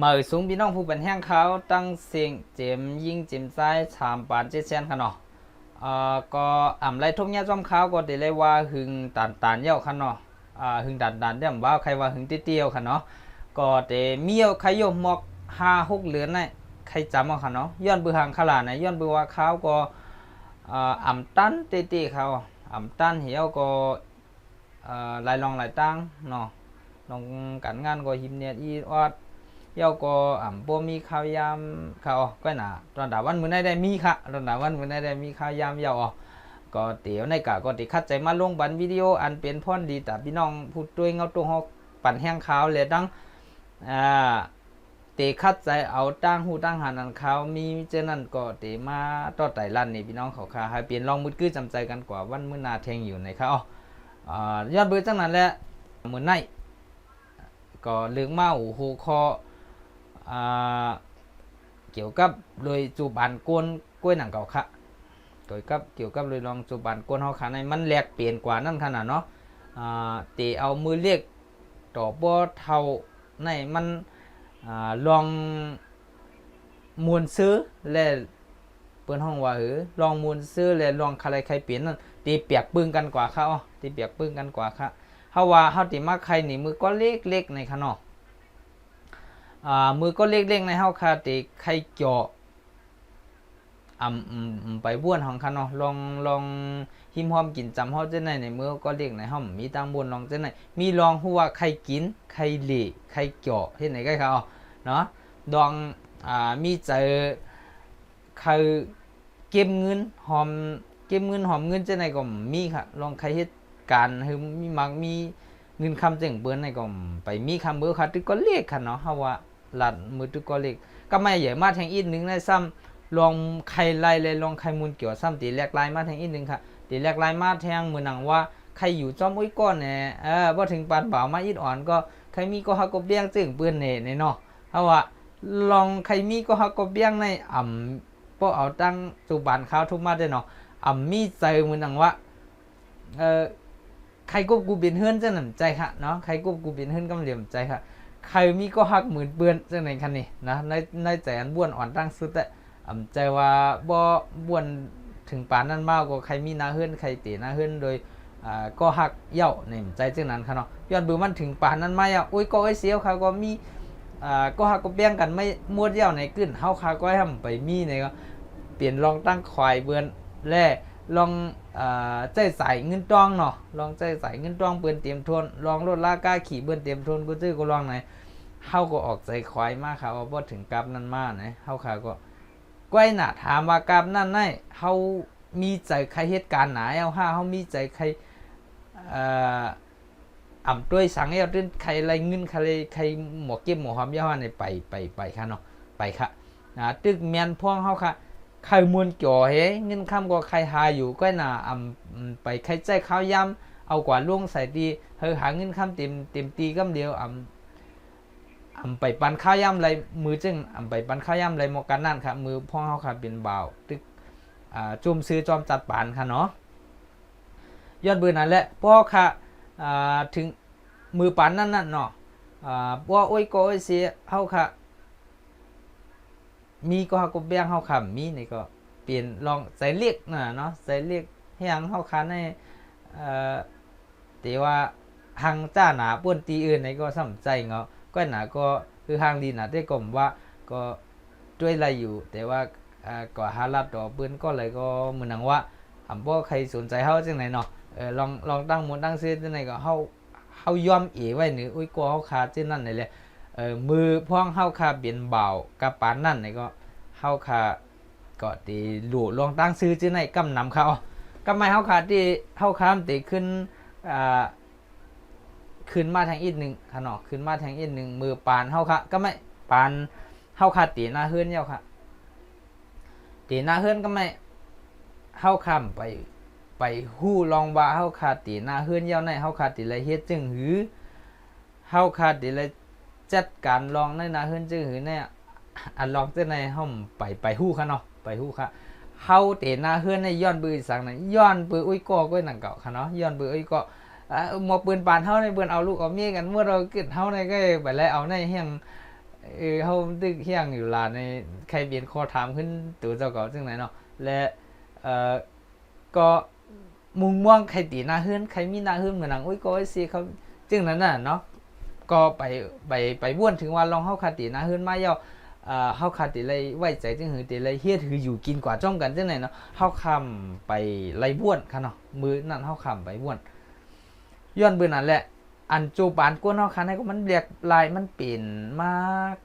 มือสูงพี่น้องผู้เป็นแห้งเขาตั้งเสียงเจมยิงเจมซ้ายชามปานเจเซนค่ะเนาะก็ไรทุกเนี้ยจอมเขาก็ได้เลยว่าหึงตันเย้าค่ะเนาะหึงตันเดี๋ยวว่าใครว่าหึงเตี้ยวค่ะเนาะก็แต่เมียวใครโยมมอก5-6เหรียญนี่ใครจำเอาค่ะเนาะย้อนเบือหางขลาดนะย้อนเบือว่าเขาก็ตันเตี้เขาตันเหี่ยวก็ลายลองลายตั้งเนาะลองการงานก็หิมเนี่ยอีออดเย้าก็บ่มีข่าวยามข่าวก็น่ะตอนดาวันมื้อได้มีค่ะตอนดาวันมื้อได้มีข่าวยามเย้าก็เตี๋ยวในกะก็ติคัดใจมาลงบันวิดีโออันเป็นพรดีแต่พี่น้องผู้ด้วยเงาตรงเฮาปั่นแห้งขาวเลยดังเตคัดใจเอาตั้งหูตั้งหันอันเขามีเจนั่นก็เตมาต่อไต่ลั่นนี่พี่น้องเขาค่ะให้เปลี่ยนลองมืดกื้อจำใจกันกว่าวันมื้อนาแทงอยู่ในเขายอดเบื่อจังนั้นแหละเหมือนในก็เรื่องเมาหูคอเกี่ยวกับเลยจูบานก้นกล้วยหนังเก่าค่ะเกี่ยวกับเลยลองจูบานก้นเขาค่ะในมันแหลกเปลี่ยนกว่านั่นขนาดเนาะตีเอามือเรียกต่อบ่เท่าในมันลองมวลซื้อและเปิ้นห้องว่าลองมวลซื้อและลองใครเปลี่ยนนั่นตีเปียกปึ้งกันกว่าค่ะตีเปียกปึ้งกันกว่าค่ะเฮาว่าเฮาติมาใครนี่มือก็เล็กๆในค่ะเนาะมือก็เล็กๆในเฮาค่ะติใครเจาะไปบ้วนของคันเนาะลองหิมหอมกินจำเฮาจังได๋ในมือก็เล็กในเฮามีตังบนลองจังได๋มีลองฮู้ว่าใครกินใครเหล่ใครเจาะเฮ็ดไหนก็เขาเนาะดองมีเจอใครเก็บเงินหอมเก็บเงินหอมเงินจังได๋ก็มีค่ะลองใครเฮ็ดการคือมีมักมีเงินคำจังเปิ้นในก็ไปมีคำเบอร์ค่ะตึกก็เล็กค่ะเนาะเฮาว่าลัดมือตึกก็เล็กก็ไม่ใหญ่มาแทงอีกนึงในซ้ำลองใครไล่เลยลองใครมูลเกี่ยวซ้ำตีแรกไล่มาแทงอีกนึงค่ะตีแรกไล่มาแทงมือหนังว่าใครอยู่จอมอุ้ยก้อนเนี่ยพอถึงปานบ่าวมาอีดอ่อนก็ใครมีก็ฮักกบเบี้ยงจึงเปื้อนในเนาะเพราะว่าลองใครมีก็ฮักกบเบี้ยงในพอเอาตั้งจุบานข้าวทุกมาได้เนาะมีใจมือหนังว่าใครกบกูเป็นเฮือนจังหนำใจค่ะเนาะใครกบกูเป็นเฮือนกำเหลี่ยมใจค่ะใครมีก็ฮักหมื่นเปื้อนจังไหนคันนี่นะในใจอันบ้วนอ่อนตั้งสุดแต่ใจว่าบ่บ้วนถึงปานนั้นมากกว่าใครมีหน้าเฮือนใครเตะหน้าเฮือนโดยก็ฮักเย่าในใจจังนั้นค่ะเนาะย้อนเบื่อมันถึงปานนั้นมาอุ้ยก็ไอ้เสียวค่ะก็มีก็ฮักก็แบ่งกันไม่มวดเย่าในกึ่นเฮาค่ะก็ให้ไปมีในก็เปลี่ยนลองตั้งควายเบือนแล่ลองใจใส่เงินตองเนาะลองใจใส่เงินตองเปื้อนเตรียมทนลองลดราคาขี่เปื้อนเตรียมทนกูซื้อกูลองไหนเฮาก็ออกใจควายมากค่ะว่าบ่ถึงกับนั้นมานะเฮาค่ะก็ก้อยหน้าถามว่ากับนั่นไดเฮามีใจใครเหตุการณ์ไหนเอาเฮามีใจใครด้วยสังเอาตื้นใครไรเงินใครหมอเก็บหมอหอมยาในไปค่ะเนาะไปค่ะตึกแมนพ่องเฮาค่ะใครมวนจ่อเฮเงินคำก็ใครหาอยู่ก็น่ะไปใครใจข้าวยำเอากว่าล่วงใส่ดีหาเงินคำเต็มตีกำเดียวไปปันข้าวยำไรมือจึงไปปันข้าวยำไรหมอกันนั่นค่ะมือพ่องเฮาค่ะเป็นบ่าวตึกจุ่มซื้อจอมจัดปานค่ะเนาะยอดเบื่อนั่นแหละพ่อค่ะถึงมือปานนั่นเนาะว่าโอ้ยก็โอ้ยเสียเฮาค่ะมีก็ฮักกบแบงเฮาค่ะมีนี่ก็เปลี่ยนลองใส่เรียกเนาะใส่เรียกให้หยังเฮาค่ะในแต่ว่าทางจ้าหนาป่วนตีอื่นนี่ก็สำใจเงาะก็หนาก็คือทางดีหนาได้กลมว่าก็ด้วยอะไรอยู่แต่ว่าก็หาลัดดอกปืนก็เลยก็เหมือนหนังว่าบ่ใครสนใจเฮาจังไหนเนาะลองตั้งหมดตั้งซื้อจังไหนก็เฮายอมเอไว้หรืออุ้ยกลัวเฮาขาดจังนั้นนี่แหละมือพ่องเฮาขาเปลี่ยนเบากับปานนั่นนี่ก็เฮาขาก็ตีหลู่ลองตั้งซื้อจังไหนกำนำเขากำไมเฮาขาที่เฮาค้ามตีขึ้นมาทางอีกนึงค่ะเนาะขึ้นมาทางอีกนึงมือปานเฮาค่ะก็ไม่ปานเฮาขาตีหน้าเฮือนเจ้าค่ะตีหน้าเฮือนก็ไม่เฮาค้ามไปฮู้ลองว่าเฮาขาตีหน้าเฮือนเจ้าในเฮาขาตีละเฮ็ดจึงหือเฮาขาตีละจัดการลองในหน้าเฮือนจึงหือเนี่ยอันลองจังได๋เฮาไปฮู้ค่ะเนาะไปฮู้ค่ะเฮาเตหน้าเฮือนในย้อนปืนสังนั้นย้อนปืนอุ้ยก็ก้อยหนังเก่าค่ะเนาะย้อนปืนอุ้ยก็หมอปืนปานเฮาในเบิ่นเอาลูกเอาเมียกันเมื่อเราเกิดเฮาในก็ไปแล้วเอาในเฮียง เฮาตึกเฮียงอยู่ลานในใครเปลี่ยนข้อถามขึ้นตัวเจ้าเก่าจังไหนเนาะและเอ่อก็มุงม่วงใครตีหน้าเฮือนใครมีหน้าเฮือนเหมือนหนังอุ้ยก็ไอ้สิเขาจึงนั้นน่ะเนาะก็ไปบ้วนถึงว่าลองเฮาคาตีหน้าเฮือนมาเย้าเฮาคาติเลยไว้ใจจึงหือติเลยเฮ็ดหืออยู่กินกว่าจ้อมกันจังไหนเนาะเฮาค้ำไปไล่บ้วนค่ะเนาะมื้อนั้นเฮาค้ำไปบ้วนย้อนเบิ่นนั่นแหละอันจูปานกวนเฮาคันให้ก็มันเรียกลายมันเป็นมา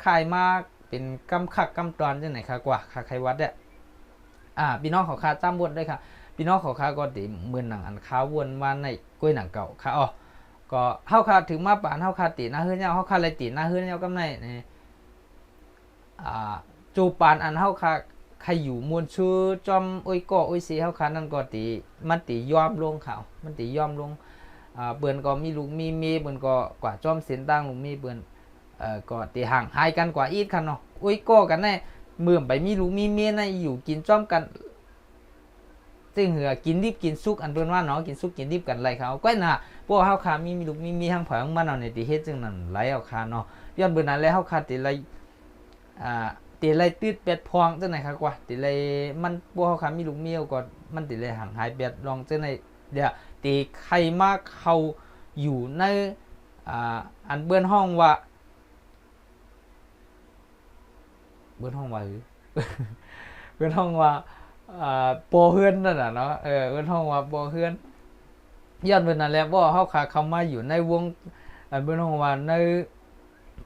คายมาเป็นกำคักกำตอนจังไหนค่ะกว่าค่ะใครวัดเนี่ยพี่น้องเขาคาตามบทด้วยค่ะพี่น้องเขาคาก็ติเหมือนหนังอันค้าวนมาในกล้วยหนังเก่าค่ะอ๋อก็เฮาคาถึงมาปานเฮาคาติหน้าเฮือนเฮาเฮาคาเลยติหน้าเฮือนเฮากำไนนี่จูปานอันเฮาคาใครอยู่มวลชื่อจอมอ้ยก่ออ้ยสีเฮาคานั่นก็ติมันติยอมลงเขามันติยอมลงเปิ้นก็มีลูกมีเมียเปิ้นก็กว่าจอมเส้นต่างลูกมีเปิ้นก็ติห่างหายกันกว่าอีกคันเนาะอ้ยก่อกันแน่เมื่อไปมีลูกมีเมียในอยู่กินจ้อมกันซึ่งเหือกินดิบกินสุกอันเปิ้นว่าเนาะกินสุกกินดิบกันไรเขาก้อยน่ะพวกเฮาคามีลูกมีทั้งเผาทั้งมันเอาในติเฮ็ดจึงนั้นไหลเอาคาเนาะย้อนเบิ่นนั้นแล้วเฮาคาติไรติไรตืดเป็ดพองจังไหนครับกว่าติไรมันพวกเฮาคามีลูกเมียก็มันติไรห่างหายเป็ดลองจังไหนเดี๋ยวติใครมาเข้าอยู่ในอันเบิ่นห้องว่าเบิ่นห้องว่าหรือเบิ่นห้องว่าปอเฮือนนั่นน่ะเนาะเบิ่นห้องว่าปอเฮือนย้อนเบิ่นนั่นแหละบ่เฮาคาเข้ามาอยู่ในวงเบิ่นห้องว่าใน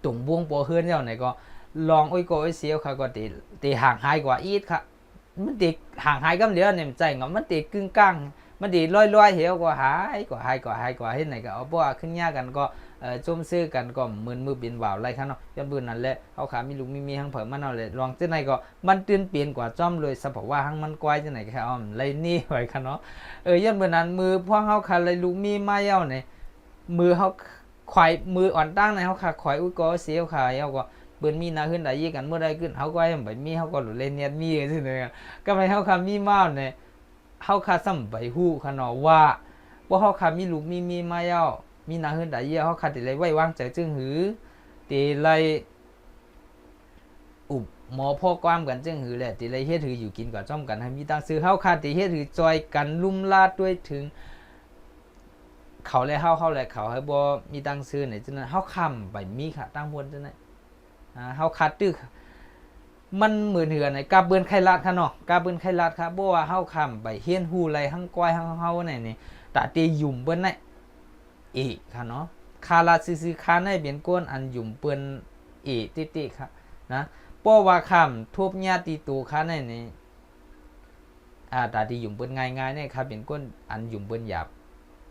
ตุ่มวงปอเฮือนเจ้าไหนก็ลองอ้อยก็อ้อยเสียวค่ะก็ตีห่างหายกว่าอีดค่ะมันตีห่างหายกำเหลียวเนี่ยใจงมันตีกึ่งกลางมันตีลอยๆเหี่ยวก็หายกว่าเฮ็ดไหนก็เอาบ่ขึ้นยากกันก็จมซื้อกันก็มือบินว่าวไรค่ะเนาะย้อนเบิ่นนั่นแหละเฮาขามีลูกมีทั้งเผิมมันเอาเลยลองจังไหนก็มันตื่นเปลี่ยนกว่าจ้อมเลยสะเพราะว่าหังมันกวายจังไหนค่ะอ้อมไรนี่ไว้ค่ะเนาะย้อนเบิ่นนั้นมือพวกเฮาค่ะเลยลูกมีมาเย้าเนี่ยมือเฮาควายมืออ่อนตั้งในเฮาค่ะควายอุ้ยก็เสียวค่ะเย้าก็เบิ่นมีนาขึ้นได้ยี่กันเมื่อใดขึ้นเฮาก็ให้ไปมีเฮาก็หลุดเล่นเนียดมีจังซี่เนี่ยก็ไปเฮาค่ะมีมาเนี่ยเฮาค่ะซ้ำไปฮู้ค่ะเนาะว่าเฮาค่ะมีลูกมีมาเย้ามีนาขึ้นได้ยี่เฮาค่ะติเลยไว้วางใจจึงหือติเลยอุบหมอพ่อความกันจึงหือแหละติเลยเฮ็ดหืออยู่กินกับจ้อมกันให้มีตังซื้อเฮาค่ะติเฮ็ดหือจอยกันลุ่มลาดด้วยถึงเขาเลยเฮาเลยเขาให้บ่มีตังซื้อไหนจังนั้นเฮาค้ำไปมีค่ะตั้งบนจังนั้นเฮาคัดตึกมันเหมือนเหือในกาเบิ้นไข่ลาดค่ะเนาะกาเบิ้นไข่ลาดค่ะบ่ว่าเฮาค้ำไปเฮียนฮู้ไรทั้งก้อยทั้งเฮานี่ตะเตยุ่มเบิ้นน่ะอีกค่ะเนาะคาลาซื่อๆคาในเป็นก้นอันยุ่มเปิ้นอีติๆค่ะนะบ่ว่าค้ำทุบญาติตูคาในนี่ตาที่ยุ่มเปิ้นง่ายๆเนี่ยค่ะเป็นก้นอันยุ่มเปิ้นหยาบ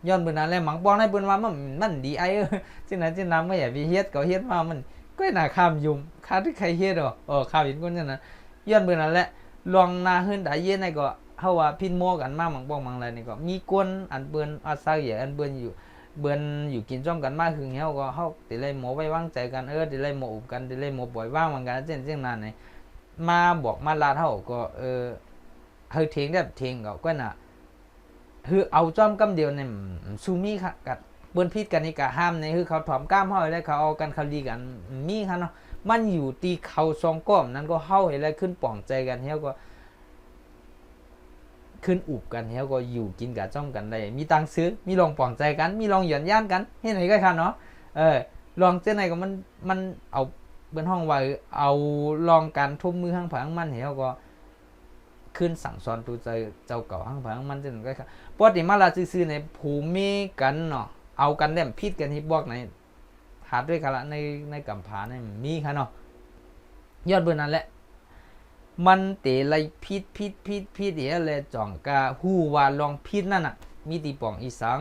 ย้อนเบิ้นนั้นแหละหมังบอกให้เปิ้นว่ามันดีไอ้จังนั้นจังนั้นไม่อยากไปเฮ็ดก็เฮ็ดมามันก็น่าข้ามยุ่มคาที่ใครเฮ็ดข้ามเห็นคนนั้นย้อนเบิ่นนั่นแหละลองนาเฮือนได้เย็นในก็เฮาว่าพินโมกันมาบางอะไรนี่ก็มีกวนอันเบิ่นอาศัยอันเบิ่นอยู่กินจ้อมกันมาคือเฮาก็เฮาติเลยหมอไว้วางใจกันติเลยหมออุบกันติเลยหมอปล่อยว่างเหมือนกันจังนั้นนี่มาบอกมาลาเฮาก็เฮาเถียงแบบเถียงก็น่ะคือเอาจ้อมกำเดียวนี่ซูมีค่ะกัดเปิ้นพิษกันนี่ก็ห้ามในคือเขาถอมกล้ามเฮาได้เขาเอากันเขาดีกันมีค่ะเนาะมันอยู่ตีเขาซองก้อมนั้นก็เฮาเห็นแล้วขึ้นป่องใจกันเฮาก็ขึ้นอุบกันเฮาก็อยู่กินกับจ้อมกันได้มีตังซื้อมีลองป่องใจกันมีลองหย่อนย่านกันเฮ็ดไหนก็ค่ะเนาะลองจังไหนก็มันเอาเปิ้นห้องว่าเอาลองกันทุบมือข้างผังมันเฮาก็ขึ้นสั่งสอนตูเจ้าเก่าข้างผังมันจังก็ค่ะปกติมาลาซื่อๆในภูมิกันเนาะเอากันแล่มพิษกันที่บอกในหาด้วยกันละในกำผาเนี่ยมีค่ะเนาะยอดเบอร์นั้นแหละมันเตะไรพิษเดี๋ยวเลยจ่องกาฮู้ว่าลองพิษนั่นน่ะมีตีป่องอีสัง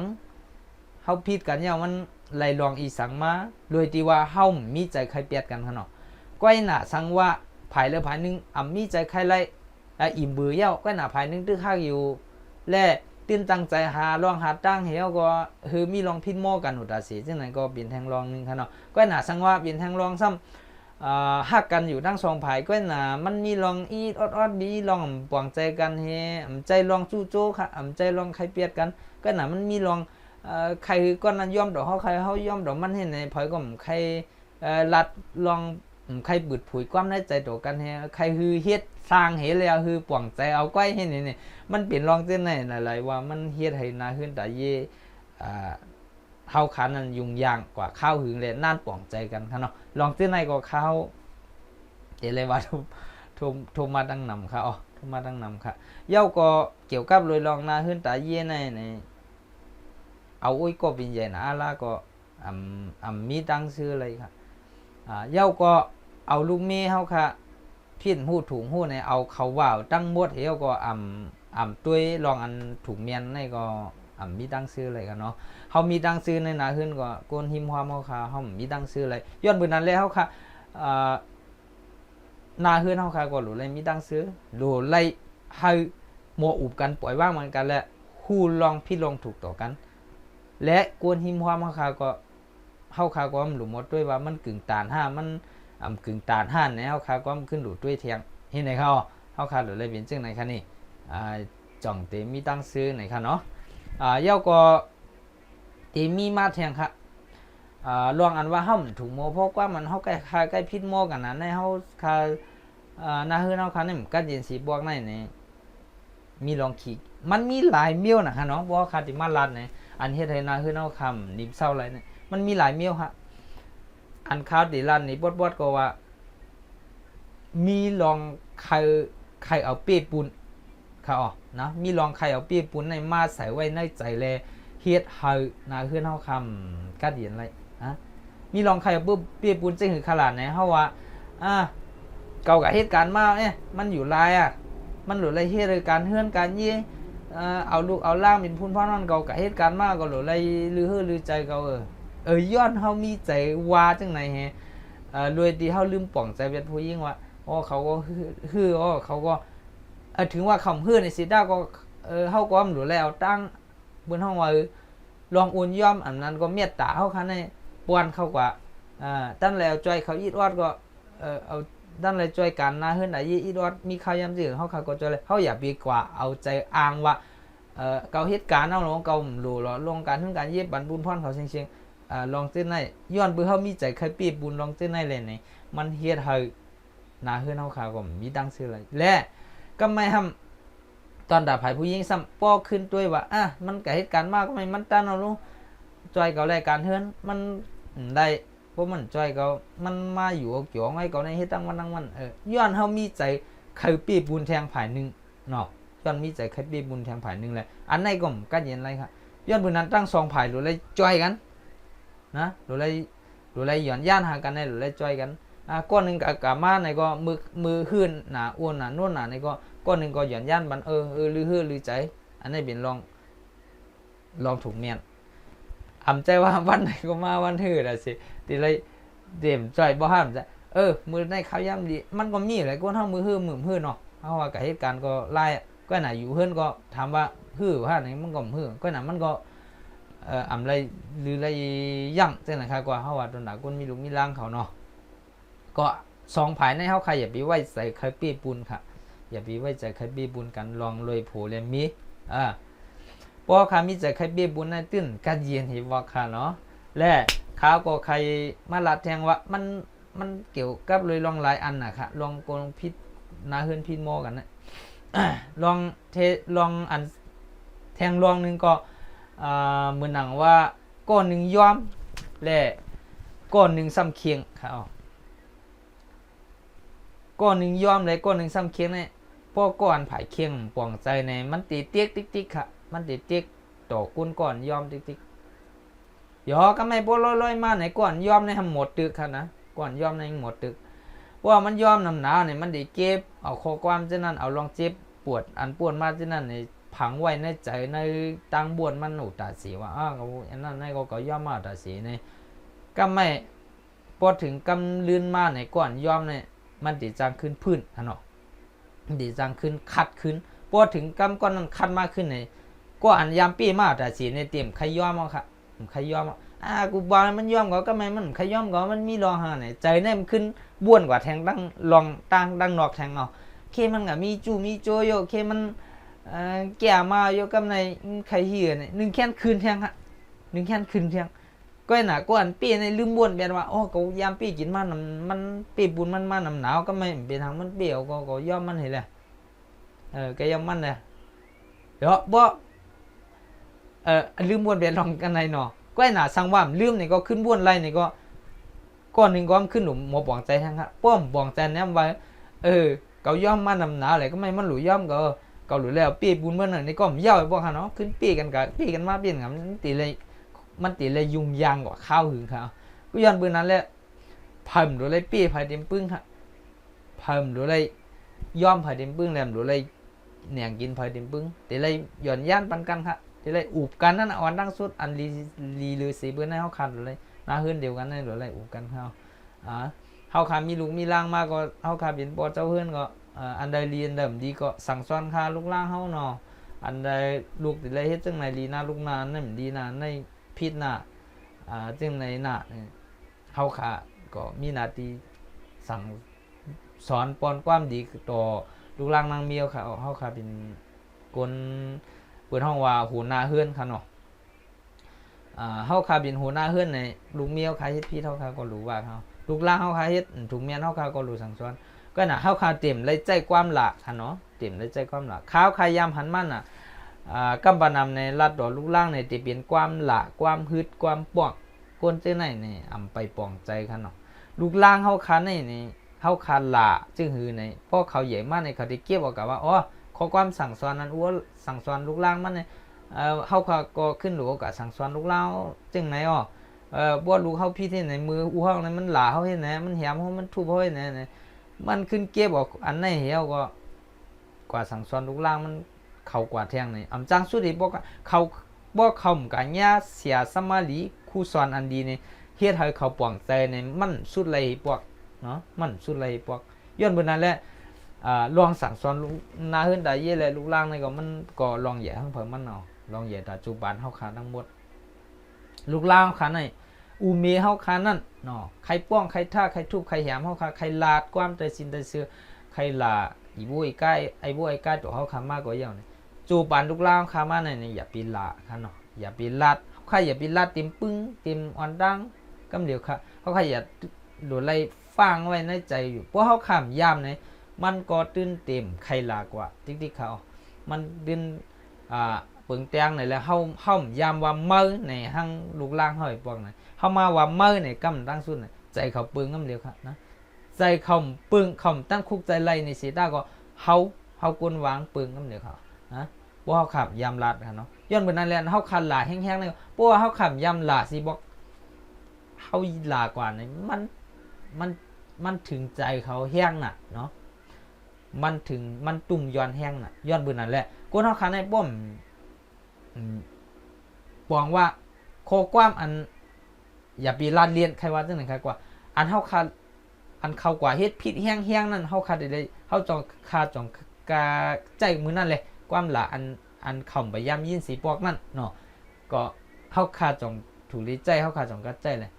เฮาพิษกันเนี่ยมันไล่ลองอีสังมาโดยที่ว่าเฮามีใจใครเปียดกันค่ะเนาะก้อยหน้าสังว่าภายละภายนึงมีใจใครไล่อิ่มเบื่อเย้าก้อยหน้าภายนึงตึกฮักอยู่และตื่นตั้งใจหาลองหาตั้งเหี่ยวก็คือมีลองพินโมกันหุตาสีจังนั้นก็เปลี่ยนแทงลองนึงค่ะเนาะก็น่าสังว่าเปลี่ยนแทงลองซ้ำฮักกันอยู่ทั้งสองฝ่ายก็น่ามันมีลองอีดอดมีลองปวงใจกันเฮใจลองจู้โจ้ค่ะใจลองใครเปียดกันก็น่ามันมีลองใครก้อนนั้นย่อมดอกเฮาใครเฮาย่อมดอกมันเห็นในพอยก็ใครลัดลอง ใครบืดผุยความในใจตัวกันเฮใครฮือเฮ็ดสร้างเฮแล้วฮือป่วงใจเอาก้อยเฮ็ดนี่มันเปลี่ยนรองเจ้าไหนหลายๆว่ามันเฮ็ดให้นาขึ้นตาเยเฮาคันนั้นยุ่งยากกว่าข้าวหึงเลยน่านป่วงใจกันค่ะเนาะลองเจ้าไหนก็ข้าวเดี๋ยวเลยว่าทุมาดังนำค่ะอ๋อทุมาดังนำค่ะเย้าก็เกี่ยวกับเลยลองนาขึ้นตาเยในเอาอุ้ยก็เป็นใหญ่นะล่ะก็มีตั้งชื่ออะไรค่ะเย้าก็เอาลูกเมย์เฮาค่ะพิ้นหูถุงหูในเอาเขาว่าวตั้งมดเฮาก็ตุ้ยลองอันถุงเมียนในก็มีตั้งชื่ออะไรกันเนาะเฮามีตั้งชื่อในหนาขึ้นก็โกนหิมความเฮาค่ะเฮามีตั้งชื่ออะไรย้อนเบิ่นั้นแล้วเฮาค่ะนาขึ้นเฮาค่ะก็หลุเลยมีตั้งชื่อหลุเลยให้มัวอุบกันปล่อยว่างเหมือนกันและฮู้ลองพี่ลองถูกต่อกันและโกนหิมความเฮาค่ะก็หลุมหมดด้วยว่ามันกึ่งตานห้ามันกึ่งตานห้านในเฮาค่ะก็ขึ้นหลุดด้วยเทียงเห็นไหนเฮาค่ะหลุเลยเป็นจังไหนคะนี่จ่องเตมีตั้งซื้อไหนคะเนาะเย้าก็เตมีมาเทียงค่ะลองอันว่าเฮาถูกโมเพราะว่ามันเฮาใกล้พิษโมกันนะในเฮาค่ะนาฮือเฮาค่ะนี่มันก็เย็นสีบวกในนี่มีลองขีกมันมีหลายเมี่ยวนะคะเนาะบ่ค่ะที่มาลัดนี่อันเฮ็ดให้นาฮือเฮาคำนิ่มเศร้าอะไรนี่มันมีหลายเมี่ยวฮะอันข้าวดิลันนี่บดก็ว่ามีลองไข่เอาเปี๊ปุนค่ะอ๋อนะมีลองไข่เอาเปี๊ปุนในมาใส่ไว้ในใจแลเฮ็ดให้นาฮือเฮาคำกัดเย็นไรมีลองไข่เอาเปี๊ปุนจึงคือขนาดไหนเฮาว่าเก่ากับเหตุการณ์มามันอยู่ลายมันหลุดไรเฮ็ดการเฮือนการยี่เอาลูกเอาล่างเป็นพุ่นพ่อนั่นเก่ากับเหตุการณ์มาก็หลุดไรลือใจเก่าย้อนเฮามีใจว่าจังไหนแฮโดยที่เฮาลืมป่องใจเป็นผู้หญิงว่าเขาก็ฮือเขาก็ถึงว่าคำฮือในสิดาก็เฮาก็หลุดแล้วตั้งบนห้องว่าลองอุ่นย่อมอันนั้นก็เมตตาเฮาคันในปวนเขากว่าตั้งแล้วจอยเขาอีดอดก็เอาด้านเลยจอยกันนะเฮือนได้อีดอดมีข่าวยามซื่อเฮาก็จอยเลยเฮาอย่าปีกว่าเอาใจอ้างว่าเกาเหตุการณ์เอาลงเกาหลู่ลงการถึงการเย็บบันบุญพรเขาเชียงลองเต้นได้ย้อนเบื่อเฮามีใจใครปีบุญลองเต้นได้เลยนี่มันเฮ็ดให้นาเฮือนเฮาขาก็มีดังซื่อเลยและก็ไม่ทำตอนด่าไผผู้หญิงซ้ำป้อขึ้นด้วยว่ามันก็เหตุการณ์มากก็ไม่มันตันเอาลูกจอยเก่ารายการเฮือนมันได้เพราะมันจอยเขามันมาอยู่เกี่ยวไงเขาในเฮ็ดตั้งวันย้อนเฮามีใจใครปีบุญแทงผายนึงเนาะย้อนมีใจใครปีบุญแทงผายนึงแหละอันไหนก็กันเย็นไรครับย้อนบุญนั้นตั้ง2ผายหรือเลยจอยกันนะหรือเลยย้อนย่านหากันในหรือเลยจอยกันก้อนนึงกะมาในก็มือหื้นหนาอ้วนหนาโน่นหนาในก็ก้อนนึงก็ย้อนย่านบันลือใจอันนี้เป็นลองถูกเมียนใจว่าวันไหนก็มาวันถือน่ะสิตีเลยเต็มใจบ่ห้ามจะมือในข้าวย่ำดีมันก็มีหลายคนเฮามือหื้อเนาะเฮาว่ากับเหตุการณ์ก็ไล่ก็น่ะอยู่เฮือนก็ถามว่าหื้อว่าไหนมันก็หื้อก็น่ะมันก็ไรหรือไรยั่งจังได๋ครับกว่าเฮาว่าตนหน้าคนมีลูกมีร่างเขาเนาะก็2ภายในเฮาใครอย่าไปไว้ใส่ไข่ปีปูนค่ะอย่าไปไว้ใจไข่ปีปูนกันลองเลยโผเลยมีพอค่ะมีใจใครเบี้ยบุญในตื้นกันเย็นเห็นว่าค่ะเนาะและข้าวก็ใครมาลัดแทงว่ามันเกี่ยวกับเลยลองหลายอันน่ะค่ะลองโกงพิษนาเฮือนพิษโมกันนะลองอันแทงลองนึงก็เหมือนหนังว่าก้อนหนึ่งย้อมและก้อนหนึ่งซ้ำเคียงค่ะก้อนหนึ่งย้อมและก้อนหนึ่งซ้ำเคียงเนี่ยพอก้อนผายเคียงป่วงใจในมันตีเตี้ยติ๊กค่ะมันติดติ๊กต่อกุนก่อนยอมติ๊กยอก็ไม่โบลอยมาไหนก่อนยอมในทำหมดตึกค่ะนะก่อนยอมในหมดตึกว่ามันยอมนำหนาวเนี่ยมันได้เก็บเอาข้อความเช่นนั้นเอาลองเจ็บปวดอันปวดมาเช่นนั้นในผังไว้ในใจในตังบวนมันหนูตาสีว่าอันนั้นในก็ยอมมาตาสีในก็ไม่พอถึงกำลื่นมาในก่อนยอมเนี่ยมันติดจางขึ้นพื้นฮะเนาะติดจางขึ้นคัดขึ้นพอถึงกำก้อนนั้นคัดมากขึ้นในก็อันยามปีมาแต่สีในเตรียมใครย้อมเอาค่ะใครย้อมกูบอกมันย้อมก็ไม่มันใครย้อมก็มันมีรอหาไหนใจเนี่ยมันขึ้นบ้วนกว่าแทงตั้งลองตั้งดังนอกแทงเอาเคมันก็มีจูมีโจโยเคมันแก่มาโยกับในใครเหี้ยเนี่ย1 แค่นคืนแทงฮะ1 แค่นคืนแทง ก็หนาก็อันปี้ในลืมบ้วนเป็นว่าโอ้ก็ยามปี้กินมันปีบุญมันมาหนาวก็ไม่เป็นทางมันเปรี้ยวก็ย่อมมันเห็นเลยก็ย่อมมันเลยเดี๋ยวบ่ลืมบ้วนเป็นลองกันในเนาะก็หนาสังว่าลืมนี่ก็ขึ้นบ้วนไรนี่ก็ก้อนหนึ่งก็ขึ้นหลุมหมอบองใจทั้งครับป้อมบองใจแนมไว้ก็ย่อมมันหนาวอะไรก็ไม่มันหลุยย่อมก็หลุแล้วปี้บุญเมื่อหนึ่งนี่ก็ย่อไปพวกเขาเนาะขึ้นปี้กันกับปี้กันมาปี้กันมันตีเลยยุ่งยางกว่าข้าวหึงเขาก็ย้อนปืนนั้นแหละเพิ่มหรือไรปี้ภายเต็มปึ้งฮะเพิ่มหรือไรย่อมภายเต็มปึ้งแหลมหรือไรเหนียงกินภายเต็มปึ้งตีเลยหย่อนย่านปันกันค่ะตีเลยอุบกันนั่นอ่อนดังสุดอันลีลือสีเบื้องในเขาขาดหรือไรน่าหื่นเดียวกันนั่นหรือไรอุบกันเขาขามีลูกมีล่างมากก็เขาขาเป็นปอเจ้าเพื่อนก็อันใดเรียนเดิมดีก็สั่งสอนคาลูกล่างเขาเนาะอันใดลูกตีเลยเฮ็ดจังไหนลีนาลูกนานั่นดีนาในพิษหน้าจึงในหน้าเขาขาก็มีหน้าที่สั่งสอนป้อนความดีต่อลูกหลานนางเมียวค่ะเขาขาเป็นคนเปิดห้องว่าหูหน้าเฮือนค่ะเนาะเขาขาเป็นหูหน้าเฮือนในลูกเมียวขาเฮ็ดพี่เขาขาก็รู้ว่าเขาลูกหลานเขาขาเฮ็ดถูกเมียเขาขาก็รู้สั่งสอนก็น่ะเขาขาเต็มเลยใจความหลักค่ะเนาะเต็มเลยใจความหลักข้าวขายามหันมันกำปนำในรัดดอกลูกล่างในที่เป็นความหละความฮึดความปวกก้นเจ้าไหนนี่อำไปปองใจขนาดลูกล่างเขาคันนี่เขาคันหละจึงหือในเพราะเขาใหญ่มากในเขาที่เก็บออกกับว่าอ๋อข้อความสั่งสอนนั้นอ้วสั่งสอนลูกล่างมันเนี่ยเขาก็ขึ้นหลวกับสั่งสอนลูกล่างจึงไหนอ๋อบ่ลูกเขาพี่ที่ไหนมืออู้ห้องนั้นมันหละเขาเห็นไหนมันแหมเขามันทุบเขาเห็นไหนมันขึ้นเก็บออกอันไหนเหี้ยวก็กว่าสั่งสอนลูกล่างมันเขากว่าแทงนี่อำจังสุดที่บอกเขาบอกเขาเหมือนกันเนี่ยเสียสมาลีคู่สอนอันดีนี่เฮ็ดให้เขาปวงใจในมันสุดเลยพวกเนาะมันสุดเลยพวกย้อนบนนั้นแหละลองสั่งสอนลูกนาเฮือนได้เย่เลยลูกล่างนี่ก็มันก็ลองแย่ทั้งเพิ่มมันเนาะลองแย่ปัจจุบันเฮาขาทั้งหมดลูกล่างขาในอูเมเฮาขานั่นเนาะใครป้องใครท่าใครทุบใครแหมเฮาขาใครลาดความใจสินใจเสือใครลาอีบุ้ยใกล้ไอ้บุ้ยใกล้ตัวเฮาขามากกว่าอย่างนี้จูปันลูกล่างขามาในอย่าปีลาค่ะเนาะอย่าปีลาดใครอย่าปีลาดเต็มปึ้งเต็มอ่อนดังกำเดียวค่ะเขาใครอย่าโดนไล่ฟังไว้ในใจอยู่เพราะเขาขามยามในมันก็ตื่นเต็มใครลากว่าติ๊กเขามันดินเปิงแตงไหนแล้วเฮายามว่าเมื่อในห้างลูกล่างเฮาไอ้พวกไหนเฮามาว่าเมื่อในกำตั้งสุดในใจเขาเปิงกำเดียวค่ะนะใจเขาเปิงเขาตั้งคุกใจไล่ในสีตาก็เฮากวนวางเปิงกำเดียวเขานะเพราะเขาขับยามลาดค่ะเนาะย้อนบนนั้นแหละเฮาคันลาแห้งๆเลยเพราะว่าเฮาขับยามลาสิบอกเฮาลากว่านี่มันถึงใจเขาแห้งน่ะเนาะมันตุ่มย้อนแห้งน่ะย้อนบนนั้นแหละคนเฮาคันในป้อมบอกว่าโคความอันอย่าปีลาดเรียนใครว่าจังไหนใครกว่าอันเฮาคันอันเข้ากว่าเฮ็ดผิดแห้งๆนั่นเฮาคันได้เฮาจองคาจองกาใจมือนั่นเลยความละอันเข้าไปย่ำยินสีปอกนั่นเนาะก็เฮาคาจองถูกลิใจเฮาคาจองกัดใจเลย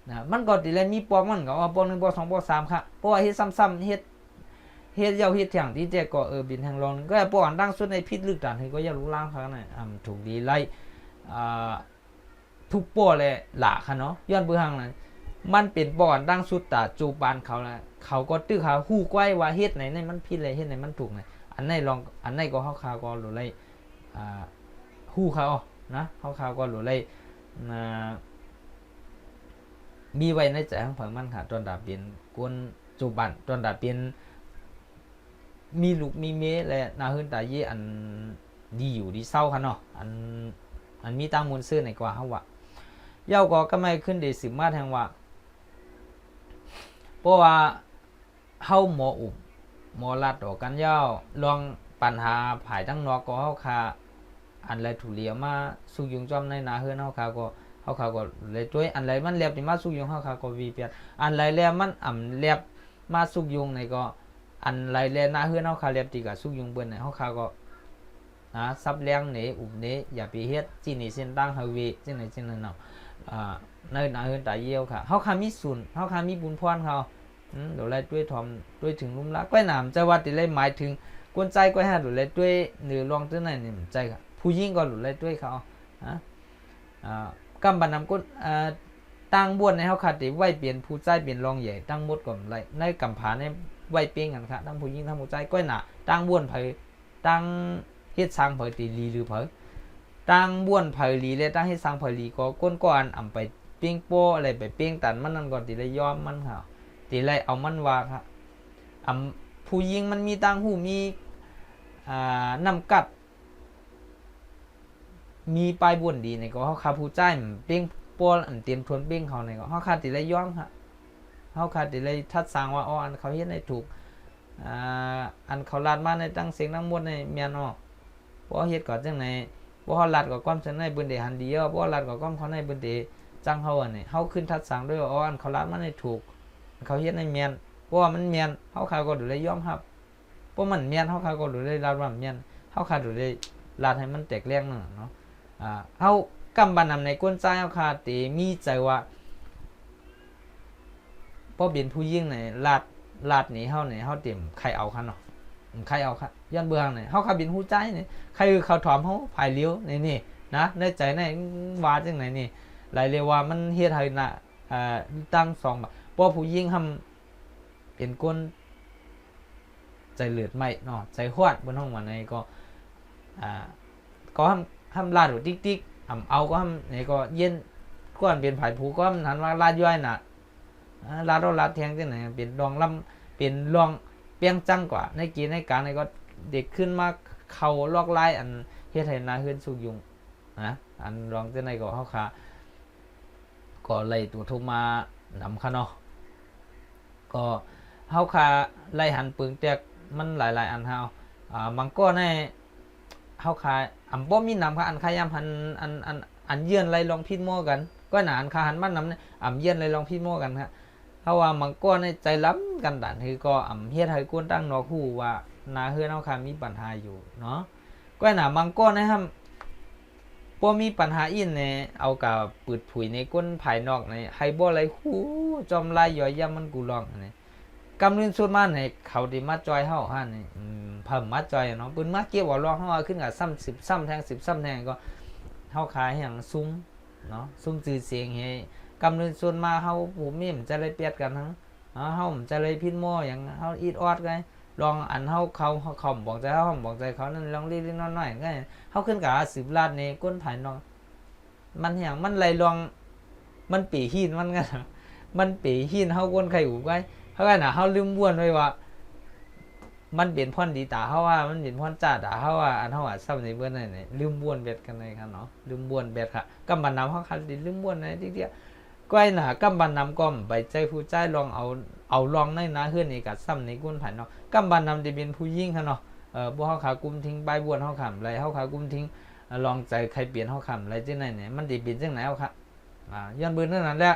นะมันก็ติเลยมีปอกมันก็ว่าปอก1ปอก2ปอก3ค่ะเพราะว่าเฮ็ดซ้ำๆเฮ็ดยาวเฮ็ดอย่างที่เจ๊ก็บินทางลงก็ปอกอันดังสุดในพิษลึกดันคือก็อย่ารู้ล่างเขาน่ะถูกดีไล่ทุกปอกเลยล่ะค่ะเนาะย้อนเบื้องนั้นมันเป็นปอกอันดังสุดตาจูบานเขาแล้วเขาก็ตื้อเขาฮู้ก้อยว่าเฮ็ดไหนในมันผิดเลยเฮ็ดไหนมันถูกไหนอันไหนลองอันไหนก็เฮาคาก็รู้เลยฮู้เขานะเฮาคาก็รู้เลยมีไว้ในใจของเพิ่นมันค่ะตอนดาเป็นคนจูบันตอนดาเป็นมีลูกมีเมและนาหื้นตาเยอันดีอยู่ดีเศร้าค่ะเนาะอันมีตั้งมูลซื่อในกว่าเฮาว่าเย้าก็ไม่ขึ้นได้สืบมาแทงว่าเพราะว่าเฮาหมออุบหมอลัดออกกันยาวลองปัญหาภายทั้งนอกก็เฮาคาอันไรถูเลียมาสุกยุงจอมในนาเฮือนเฮาคาก็เลยช่วยอันไรมันเรียบที่มาสุกยุงเฮาคาก็วีเปียดอันไรแลมันเรียบมาสุกยุงในก็อันไรแลนาเฮือนเฮาคาเรียบที่ก็สุกยุงเปิ้นในเฮาคาก็ซับแรงนี่อุบนี่อย่าไปเฮ็ดจินี่เส้นตั้งเฮาวีจังไหนจังนั้นเนาะในนาเฮือนตาเยี่ยวค่ะเฮาคามีศูนย์เฮาคามีบุญพรเขาเดี๋ยวไล่ด้วยทอมด้วยถึงลุ่มละก้อยหนามจะว่าติไล่หมายถึงกวนใจก้อยหาหรือไล่ด้วยเนื้อรองตัวไหนนี่ใจค่ะผู้หญิงก็หรือไล่ด้วยเขากำบันนำก้น ตั้งบ้วนในเฮาขาดติไว้เปลี่ยนผู้ใจเปลี่ยนรองใหญ่ตั้งหมดก่อนไรในกำผาในไว้เปลี่ยนกันค่ะทั้งผู้หญิงทั้งผู้ใจก้อยหนาตั้งบ้วนเผยตั้งเฮ็ดสร้างเผยตีลีหรือเผยตั้งบ้วนเผยลีและตั้งเฮ็ดสร้างเผยลีก็ก้นก้อนอ่ำไปเปี้ยงโป้อะไรไปเปี้ยงตันมันนั่นก่อนตีไรยอมมันค่ะตีไรเอามันว่าค่ะผู้หญิงมันมีตั้งหูมีนำกัดมีปลายบ่วนดีในก็เฮาคาผู้ใจเปี้ยงโป้อันเตรียมทวนเปี้ยงเขาในก็เฮาคาตีไรยอมค่ะเฮาขาดติเลยทัดสร้างว่าอ๋ออันเขาเฮ็ดให้ถูกอันเขาลาดมาในตั้งเสียงตั้งมวลในเมียนอ๋อบ่เฮ็ดก็จังไหนบ่เฮาลาดก็ความเสนในเบิ่นได้หันดีบ่ลาดก็ความเขาในเบิ่นได้จังเฮาอันนี้เฮาขึ้นทัดสร้างด้วยอ๋ออันเขาลาดมาในถูกเขาเฮ็ดให้เมียนเพราะว่ามันเมียนเฮาขาก็ดูเลยยอมรับเพราะมันเมียนเฮาขาก็ดูเลยลาดว่าเมียนเฮาขาดูเลยลาดให้มันแตกแรงนึงเนาะเฮากำบันนำในก้นใจเฮาขาติมีใจว่าพอเป็นผู้ยิ่งในลาดนี้เฮาเนี่ยเฮาเต็มใครเอาคันเนาะใครเอาคันย้อนเบื้องเนี่ยเฮาขับบินหูใจเนี่ยใครเขาถอมเฮาภายเลี้ยวนี่นะในใจในว่าจังไหนนี่หลายเรียกว่ามันเฮ็ดให้น่ะตั้ง2แบบพอผู้ยิ่งทำเป็นก้นใจเลือดไหมเนาะใจฮวดบนห้องวันนี้ก็ทำลาดอยู่ติ๊กๆเอาก็ทำนี่ก็เย็นก้อนเป็นไผผู้ก็หันว่าลาดย่อยน่ะลาดเราลาดแทงที่ไหนเป็นรองลำเป็นรองเปียงจังกว่าในกีในการในก็เด็กขึ้นมาเข่าลอกไล่อันเฮ็ดให้นาเฮือนสุกยุงนะอันรองที่ไหนก็เฮาขาก็ไล่ตัวทุกมานำค่ะเนาะก็เฮาขาไล่หันปึงแตกมันหลายๆอันเฮาบางก็ในเฮาขาบ่มีนำค่ะอันขยามอันเยือนไล่ลองพิดโม่กันก็หนาอันคาหันบ้านนำเนี่ยเยือนไล่ลองพิดโม่กันครับเพราะว่ามังก็ในใจล้ำกันดันคือก็เฮ็ดให้กวนตั้งนอกฮู้ว่านาเฮือนเฮาค่ะมีปัญหาอยู่เนาะก็หนามังก็นะครับบ่มีปัญหาอินในเอากับปืดผุยในก้นภายนอกในให้บ่ไหลฮู้จอมลายย่อยย่ำมันกูร้องนี่กำเนิดสุดมาในเขาที่มาจอยเฮาหั่นนี่เพิ่มมาจอยเนาะปืนมาเก็บว่าร้องเฮาขึ้นกับซ้ำ10ซ้ำแทง10ซ้ำแทงก็เฮาขายหยังซุ้มเนาะซุ้มจื่อเสียงให้กำเนิดส่วนมาเฮาผู้มีมันจะเลยเปียดกันทั้งเฮามันจะเลยพินโม่อย่างเฮาอีดออดไงลองอันเฮาเขาบอกใจเฮาบอกใจเขานั่นลองลิ้นๆน้อยๆไงเฮาขึ้นกับ10ล้านในก้นภายนอกมันหยังมันไหลลองมันปีหินมันกันมันปีหินเฮาก้นไข่หูไว้เฮาน่ะเฮาลืมบ้วนไว้ว่ามันเป็นพ่อนดีตาเฮาว่ามันเป็นพ่อนจ้าตาเฮาว่าอันเฮาว่าซ้ำในเบิ่นนั่นนี่ลืมบ้วนเบ็ดกันเลยครับเนาะลืมบ้วนเบ็ดค่ะกำบันนำเฮาคันลืมบ้วนในทีเดียวก้อยหนากำบันนำก้อมไปใจผู้ใจลองเอาลองในนาเฮือนนี่ก็ซ้ำในก้นภายนอกกำบันนำจะเป็นผู้ยิ่งค่ะเนาะบ่เฮาขากุมทิ้งใบบ้วนเฮาขำไรเฮาขากุมทิ้งลองใจใครเปลี่ยนเฮาขำไรจังไหนเนี่ยมันสิเป็นจังไหนเอาค่ะย้อนเบิ่นนั่นแหละ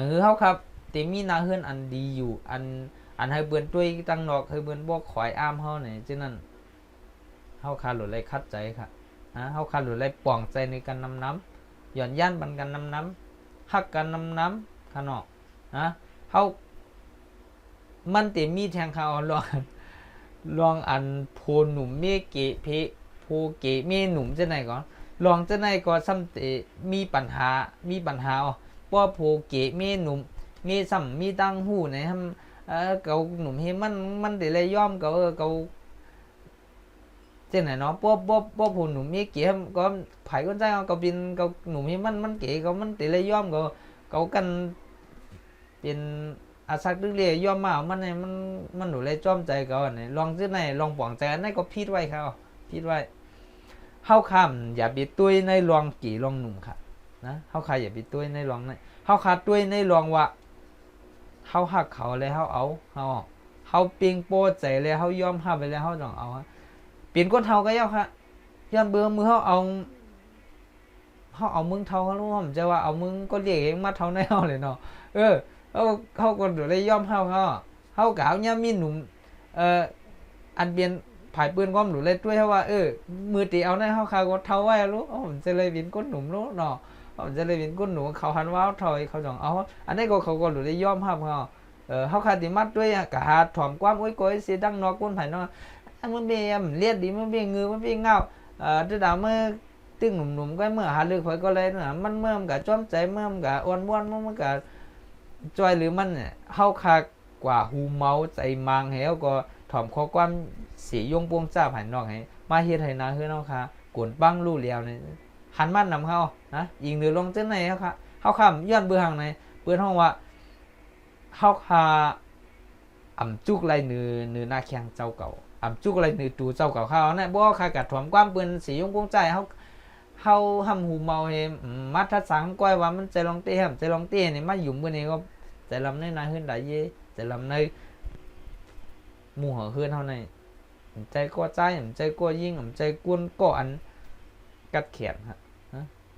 คือเฮาครับติมีนาเฮือนอันดีอยู่อันให้เบิ่นด้วยตั้งนอกให้เบิ่นบ่ขอยอ้ามเฮานี่จังนั้นเฮาขาหลุดไหลคัดใจค่ะเฮาขาหลุดไหลป่องใจในการนำน้ำหย่อนย่านบันกันน้ำฮักกันน้ำข้างนอกเฮามันติมีแทงข่าวลองอันโพหนุ่มเมเกเพโพเกเมหนุ่มจังไหนก่อนลองจังไหนก็ซ้ำติมีปัญหาเพราะโพเกเมหนุ่มมีซ้ำมีตั้งหูในทำเกาหนุ่มเฮมันติเลยย่อมเกาจังไหนเนาะพวกผู้หนุ่มมีเก๋ก็ไผคนใจเอาก็บินก็หนุ่มเฮมันเก๋ก็มันติเลยย่อมก็กันเป็นอาซักดึกเลยย่อมมามันหนูเลยจ้อมใจก็นี่ลองจังไหนลองป่องใจอันนั้นก็พิดไว้ครับพิดไว้เฮาค้ำอย่าไปตุ้ยในลองกี่ลองหนุ่มค่ะนะเฮาคาอย่าไปตุ้ยในลองในเฮาคาตุ้ยในลองว่าเฮาฮักเขาเลยเฮาเอาเฮาเปียงโปใจเลยเฮายอมรับไปแล้วเฮาต้องเอาเปลี่ยนคนเฮาก็ยากค่ะย้อนเบื่อมือเฮาเอามึงเท่าเขารู้ผมจะว่าเอามึงก็เรียกเองมาเท่าในเฮาเลยเนาะเขาก็เลยยอมเฮากะเอาเนี่ยมีหนุ่มอันเปลี่ยนผายปืนความหนูเลยด้วยเพราะว่ามือตีเอาในเฮาคาก็เท่าไว้รู้ผมจะเลยเป็นก้นหนุ่มรู้เนาะผมจะเลยเป็นก้นหนุ่มเขาหันว่าถอยเขาจังเอาอันนี้ก็เขาก็หนูเลยยอมเฮาเฮาคาติมัดด้วยกะหาถ่อมความโอ้ยก้อยสิดังนอกก้นไผเนาะมันเบี้ยเลียดดีมันเบี้ยงือมันเบี้ยเงาจะด่าเมื่อ ตึ้งหนุ่มๆก็เมื่อหาลึกข่อยก็เลยนะมันเมื่อมกับจ้อมใจเมื่อมกับอ่อนว่อนมันกับจอยหรือมันเนี่ยเฮาคักกว่าหูเมาใจมังแล้วก็ถ่อมข้อความสียงปวงจ้าภายนอกให้มาเฮ็ดให้นาคือเนาะค่ะกวนปังรู้แล้วนี่หันมันนำเฮานะยิงหรือลงจังไหนเฮาค่ะเฮาค้ำย้อนเบื้อหางในเปิ้นฮ้องว่าเฮาคาอำจุกไรนือหน้าแข้งเจ้าเก่าอำจุกไรนือตูเจ้าเก่าเขาเนี่ยบ่ค่ะกัดถ่อมความเปิ้นสียงปวงใจเฮาหำหูเมาเฮมัดทัดสังก้อยว่ามันใจลองเต้ใจลองเต้นี่มาหยุ่มเบิ่นนี่ก็ใจลำในนาขึ้นได้เยใจลำในหมู่เหอขึ้นเท่านั้นใจก็ใจใจก็ยิ่งใจกวนก่อนกัดแขนฮะ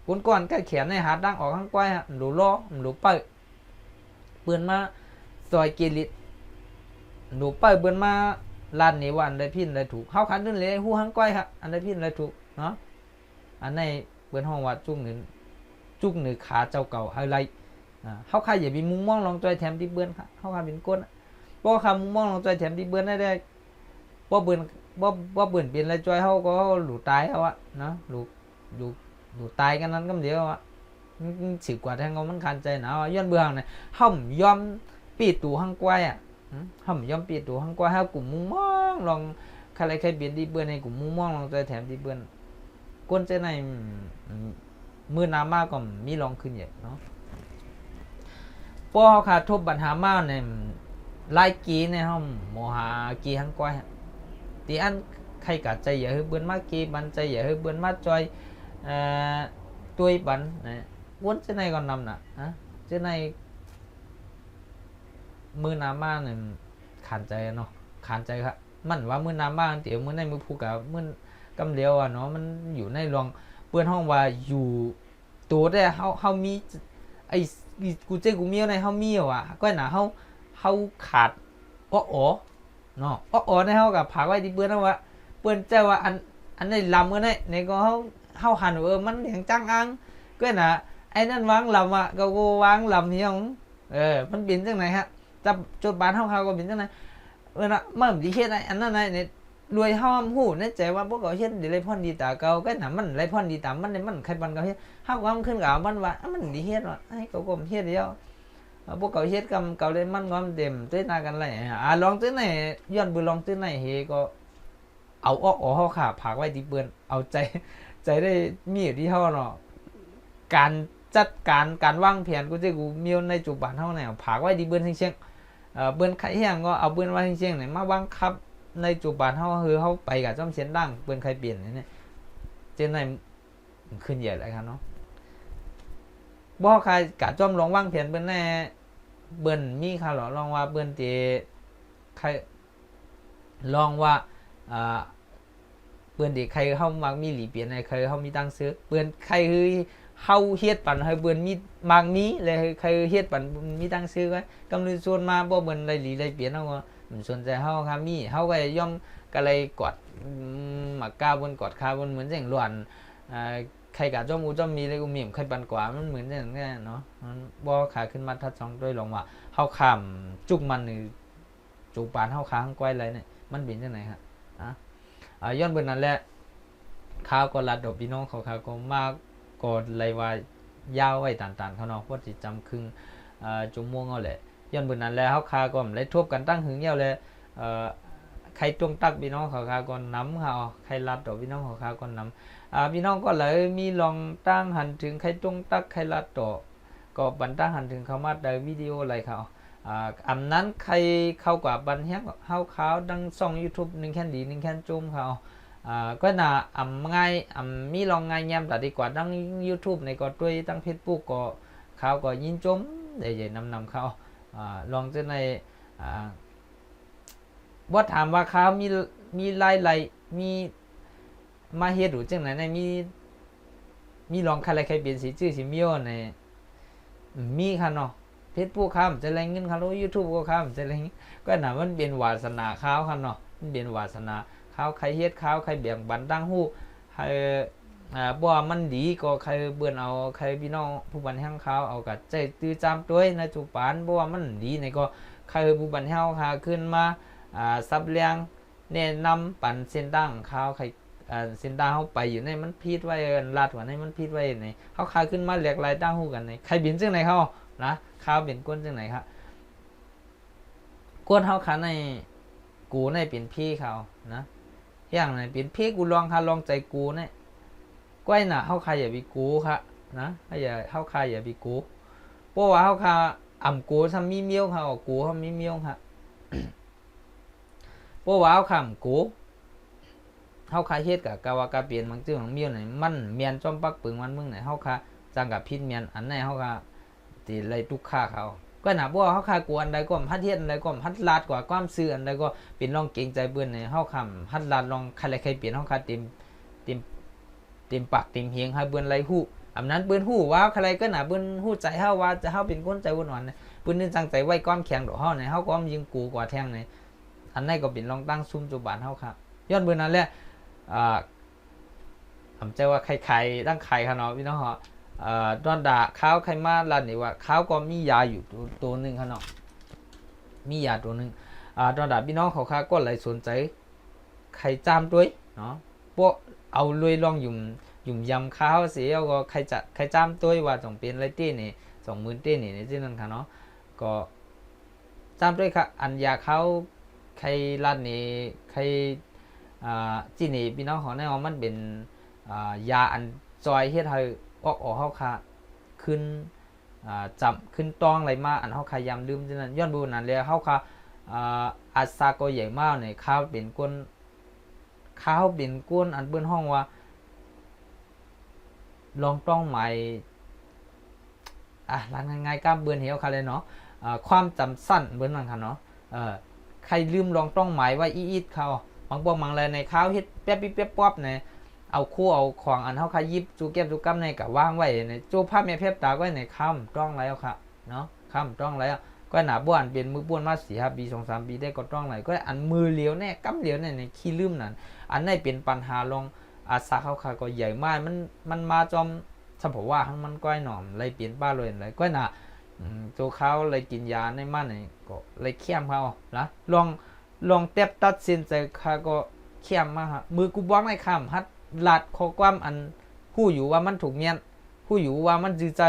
กวนก่อนกัดแขนในหาดังออกข้างก้อยฮะหลูล้อหลูเปิ้ลเปื้อนมาซอยกิริหลูเปิ้ลเปื้อนมาลานนี้ว่าอันใดพินใดถูกเฮาคันนึงเลยฮู้ข้างก้อยฮะอันใดพินใดถูกเนาะอันในเปื้อนห้องว่าจุกหนึ่งขาเจ้าเก่าอะไรเฮาใครอย่ามีมุมมองลองจอยแถมที่เปื้อนค่ะเฮาคันเป็นก้นบ่คำมุมมองลองจอยแถมที่เปื้อนได้บ่เบิ่นบ่เบิ่นเป็นอะไรจอยเฮาก็หลูตายเฮาอะเนาะหลูตายกันนั้นก็เดียวอะสิกว่าแทงเอามันคันใจหนาวย้อนเบื้องเนี่ยห่มยอมปีตูห้างกวายอ่ะห่มยอมปีตูห้างกวายเฮากลุ่มมุมมองลองใครเปลี่ยนดีเบื้องในกลุ่มมุมมองลองจอยแถมดีเบื้องก้นใจในมือน้ำมากก็มีลองขึ้นใหญ่เนาะพอเฮาขาดทบปัญหามาในไล่กีในห้องโมหากีห้างกวายตีอันใครกัดใจอย่าให้เบื้องมากีบันใจอย่าให้เบื้องมาจอยตัวบันนะวนเจ้าในก่อนนำน่ะเจ้าในมือน้ำมาเนี่ยขันใจเนาะขันใจครับมันว่ามือน้ำมาเดี๋ยวมือในมือผูกกับมือกำเดียวอ่ะเนาะมันอยู่ในรองเปื้อนห้องว่าอยู่ตัวได้เฮามีไอ้กูเจ้กูเมียวในเฮามีอ่ะก็หนาเฮาขาดอ้อเนาะอ้อในเฮากับผากไว้ที่เปื้อนเอาว่าเปื้อนเจ้าว่าอันในลำกันในก็เฮาหันมันอย่างจังอังก็น่ะไอ้นั่นวางลำอ่ะก็วางลำนี่ของมันบินจังไหนฮะจับจุดบานเฮาก็บินจังไหนน่ะมันสิเฮ็ดอันนั้นเนี่ยรวยเฮาฮู้ในใจว่าพวกเขาเฮ็ดได้ไรพ่นดีตาเก่าก็น่ะมันไรพ่นดีตามมันใครบันเขาเฮ็ดเฮาก็ขึ้นกับมันว่ามันดีเฮ็ดว่าให้เขาก็เฮ็ดเดียวพวกเขาเฮ็ดกำเก่าเลยมันงอมเต็มตื้อหน้ากันไรลองตื้อไหนย้อนบือลองตื้อไหนเฮก็เอาอ้อเฮาขาผากไว้ที่เปิ้นเอาใจได้มีอยู่ที่เฮาเนาะการจัดการวางแผนกูจะกูมีในจุบันเท่าไหร่ผากไว้ดีเบิ้นเชียงเบิ้นไข่เฮียงก็เอาเบิ้นไว้เชียงไหนมาบังคับในจุบันเท่าคือเขาไปกับจ้อมเสียนดังเบิ้นไข่เปลี่ยนนี่เจนในขึ้นใหญ่เลยครับเนาะบ่ใครกะจ้อมลองวางแผนเบิ้นแน่เบิ้นมีค่ะหรอลองว่าเบิ้นเตใครลองว่าเบิ้นเด็กใครเข้ามักมีหลีเปลี่ยนในใครเข้ามีตังซื้อเบิ้นใครคือเฮาเฮ็ดปันให้เบิ่นมีมากมีเลยใครเฮ็ดปันมีตั้งซื้อไว้กำลังส่วนมาบ่เบิ่นได้หลีได้เปลี่ยนเฮาก็มันสนใจเฮาครับมีเฮาก็ย่อมก็เลยกอดหมักกาบนกอดคาบนเหมือนจังหลวนใครกะจ้อมอูจ้อมมีเลยกูมีใครปันกว่ามันเหมือนจังนั้นเนาะมันบ่ขาขึ้นมาทัด2ด้วยลงว่าเฮาข้ามจุกมันนี่จุกปานเฮาค้างก้อยเลยเนี่ยมันเป็นจังได๋ครับย้อนเบิ่นนั่นแหละข้าวก็ลัดดอกพี่น้องเขาก็มากก็เลยว่ายาวไว้ต่างๆเขาเนาะเพราะสิจำครึ่งจุ่มม่วงเอาแหละย้อนเบิ่นนั้นแล้วเฮาคาก็เลยทบกันตั้งหึงยาวเลยใครจงตักพี่น้องเขาก็นำเฮาใครลัดดอกพี่น้องเขาก็นำพี่น้องก็เลยมีลองตั้งหันถึงใครจงตักใครลัดดอกก็บันตั้งหันถึงเขามาได้วิดีโออะไรเขาอันนั้นใครเข้ากว่าบันแฮกเฮาขาวดังช่อง YouTube 1แค่นดี1แค่นจุ่มเขาก็น่ะง่ายมีลองง่ายแย้มแต่ดีกว่าตั้ง YouTube ในก็ด้วยตั้ง Facebook ก็เขาก็ยินจมได้ใหญ่นำเขาลองจะในบ่ถามว่าเขามีรายมีมาเฮ็ดหรือจังไหนในมีลองใครเปลี่ยนสีชื่อสิมีโอในมีค่ะเนาะ Facebook ครับจะแรงเงินเขา YouTube ก็ครับจะแรงก็น่ะมันเป็นวาสนาเขาค่ะเนาะมันเป็นวาสนาเขาใครเฮ็ดเขาใครแบ่งปันตั้งหู้ใครบ่มันดีก็ใครเบิ่นเอาใครพี่น้องผู้บันแห่งเขาเอากับใจตื้อจามตัวในจุปานบ่ว่ามันดีในก็ใครผู้บันแห่งเขาขึ้นมาซับเลี้ยงแนะนำปันเส้นตั้งเขาใคร เส้นดางเขาไปอยู่ในมันพิดไว้ลาดว่าในมันพิดไว้ในเขาคาขึ้นมาแหลกลายตั้งหูกันในใครบินซึ่งไหนเขานะข้าวเป็นก้นซึ่งไหนครับก้นเขาขาในกูในเป็นพี่เขานะอย่างไหนเป็นพี่กูลองคาลองใจกูเนี่ยก้อยหนาเขาใครอย่าไปกูครับนะอย่าเขาใครอย่าไปกูเพราะว่าเขาคาอ่ำกูทำมีเมี้ยวเขากูเขามีเมี้ยวครับเพราะว่าเขาคำกูเฮาคาเฮ็ดกับกาวากาเปลี่ยนบางจื้อของเมียวไหนมันเมียนจอมปักปึงมันมึงไหนเฮาคาจังกับพิษเมียนอันไหนเฮาคาตีไรทุกค่าเขาก็น่ะบ่เฮาคากวนใดก็พัดเฮ็ดอันใดก็พัดลาดกว่าความซื่ออันใดก็เป็นลองเก่งใจเบิ่นในเฮาคำพัดลาดลองใครใครเปลี่ยนเฮาคาเต็มปากเต็มเฮียงให้เบิ่นไรฮู้อำนั้นเบิ่นฮู้ว่าใครก็น่ะเบิ่นฮู้ใจเฮาว่าจะเฮาเป็นคนใจวุ่นวายเบิ่นนึกจังใจไว้ความแข็งดอกเฮาในเฮาก็ยิงกูกว่าแทงในอันไหนก็เป็นลองตั้งซุ่มจุบานเฮาครับย้อนเบิ่นนั่นแหละผมเจอว่าใครๆตั้งใครครับเนาะพี่น้องเหรอดอนด่าข้าวใครมาลันนี่ว่าข้าวก็มียาอยู่ตัวหนึ่งครับเนาะมียาตัวหนึ่งดอนด่าพี่น้องเขาข้าก็เลยสนใจใครจามด้วยเนาะพวกเอาลุยลองยุ่มยำข้าวเสียก็ใครจามด้วยว่าต้องเป็นไรตี้นี่20,000เต้นี่ที่นั่นครับเนาะก็จามด้วยครับอันยาข้าวใครลันนี่ใครที่นี่พี่น้องของแนวมันเป็นยาอันจอยเฮ็ดให้ออกเฮาค่ะขึ้นจำขึ้นต้องอะไรมาอันเฮาค่ะยำลืมฉะนั้นย้อนบูนั้นแล้วเฮาค่ะอาซาก็ใหญ่มากเนี่ยข้าวเป็นก้นอันเบิ้นห้องว่าลองต้องหมายร้านง่ายๆกล้ามเบิ้นเหี่ยวค่ะเลยเนาะความจำสั้นเบิ้นนั่นค่ะเนาะใครลืมลองต้องหมายว่าอีดเขาบางพวกบางอะไรในข้าวเฮ็ดแป๊บปิ๊บป๊อบเนี่ยเอาคู่เอาของอันเฮาคายิบจูเก็บจูกัมในกับว่างไว้ในจูภาพแม่เพบตาไว้ในค่ำต้องแล้วค่ะเนาะค่ำต้องแล้วก็หนาบ้านเป็นมือบ้วนมา4-5 ปี2-3 ปีได้ก็ต้องไหลก็อันมือเหลียวเนี่ยกำเหลียวเนี่ยในขี้ลืมนั่นอันไหนเป็นปัญหาลองอาสาเขาค่ะก็ใหญ่มากมันมาจอมสมผมว่าทั้งมันก้อยหน่อมเลยเปลี่ยนป้าเลยเลยก็หนาตัวเขาเลยกินยาในมันเนี่ยก็เลยเข้มเขาละลองเต็บตัดสินใจค่ะก็เข้มมากฮะมือกูบ้องในค่ำฮัดหลัดข้อความอันผู้อยู่ว่ามันถูกเมียนผู้อยู่ว่ามันจือใจ